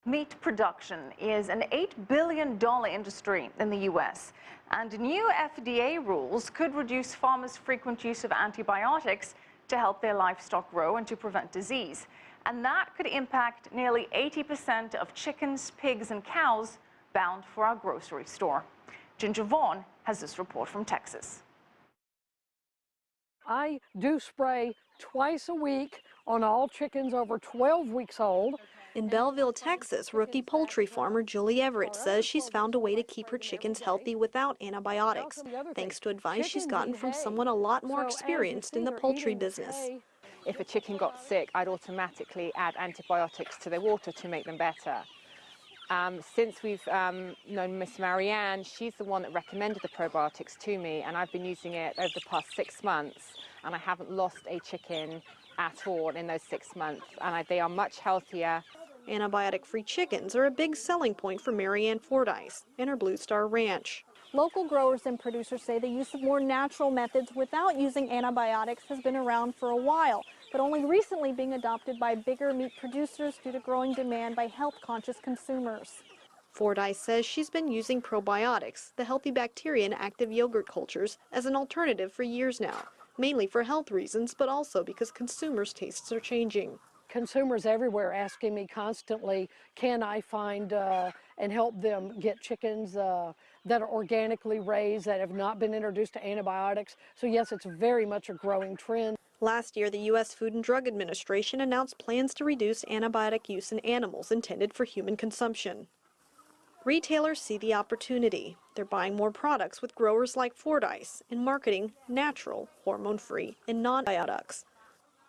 Meat production is an $8 billion industry in the U.S., and new FDA rules could reduce farmers' frequent use of antibiotics to help their livestock grow and to prevent disease. And that could impact nearly 80% of chickens, pigs, and cows bound for our grocery store. Ginger Vaughn has this report from Texas. I do spray twice a week on all chickens over 12 weeks old. In Belleville, Texas, rookie poultry farmer Julie Everett says she's found a way to keep her chickens healthy without antibiotics, thanks to advice she's gotten from someone a lot more experienced in the poultry business. If a chicken got sick, I'd automatically add antibiotics to their water to make them better. Since we've known Miss Marianne, she's the one that recommended the probiotics to me, and I've been using it over the past 6 months, and I haven't lost a chicken at all in those 6 months, and they are much healthier. Antibiotic-free chickens are a big selling point for Marianne Fordyce and her Blue Star Ranch. Local growers and producers say the use of more natural methods without using antibiotics has been around for a while, but only recently being adopted by bigger meat producers due to growing demand by health-conscious consumers. Fordyce says she's been using probiotics, the healthy bacteria in active yogurt cultures, as an alternative for years now, mainly for health reasons, but also because consumers' tastes are changing. Consumers everywhere asking me constantly, can I find and help them get chickens that are organically raised, that have not been introduced to antibiotics. So yes, it's very much a growing trend. Last year, the U.S. Food and Drug Administration announced plans to reduce antibiotic use in animals intended for human consumption. Retailers see the opportunity. They're buying more products with growers like Fordyce and marketing natural, hormone-free, and non-antibiotics.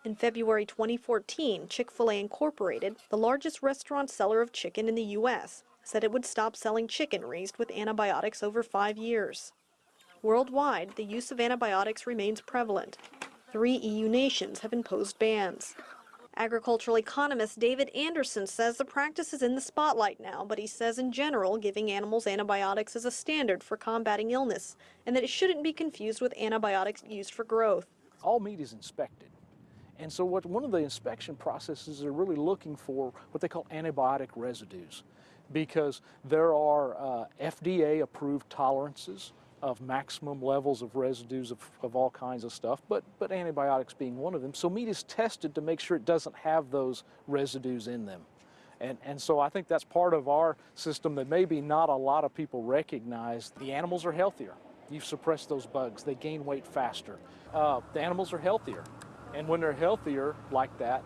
In February 2014, Chick-fil-A Incorporated, the largest restaurant seller of chicken in the U.S., said it would stop selling chicken raised with antibiotics over 5 years. Worldwide, the use of antibiotics remains prevalent. 3 EU nations have imposed bans. Agricultural economist David Anderson says the practice is in the spotlight now, but he says in general giving animals antibiotics is a standard for combating illness and that it shouldn't be confused with antibiotics used for growth. All meat is inspected. And so one of the inspection processes are really looking for what they call antibiotic residues, because there are FDA-approved tolerances of maximum levels of residues of all kinds of stuff, but antibiotics being one of them. So meat is tested to make sure it doesn't have those residues in them. And so I think that's part of our system that maybe not a lot of people recognize. The animals are healthier. You suppress those bugs, they gain weight faster. The animals are healthier. And when they're healthier like that,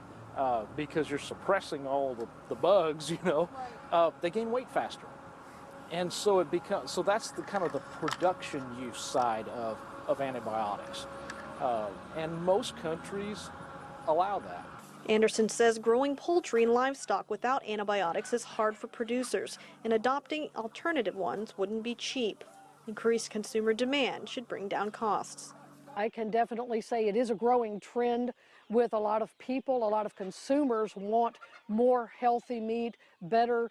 because you're suppressing all the bugs, they gain weight faster. And so that's the kind of the production use side of antibiotics. And most countries allow that. Anderson says growing poultry and livestock without antibiotics is hard for producers, and adopting alternative ones wouldn't be cheap. Increased consumer demand should bring down costs. I can definitely say it is a growing trend with a lot of people, a lot of consumers want more healthy meat, better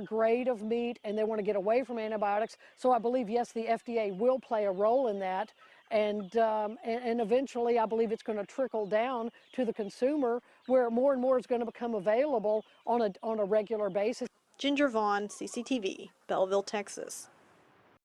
grade of meat, and they want to get away from antibiotics. So I believe, yes, the FDA will play a role in that, and eventually I believe it's going to trickle down to the consumer where more and more is going to become available on a regular basis. Ginger Vaughn, CCTV, Belleville, Texas.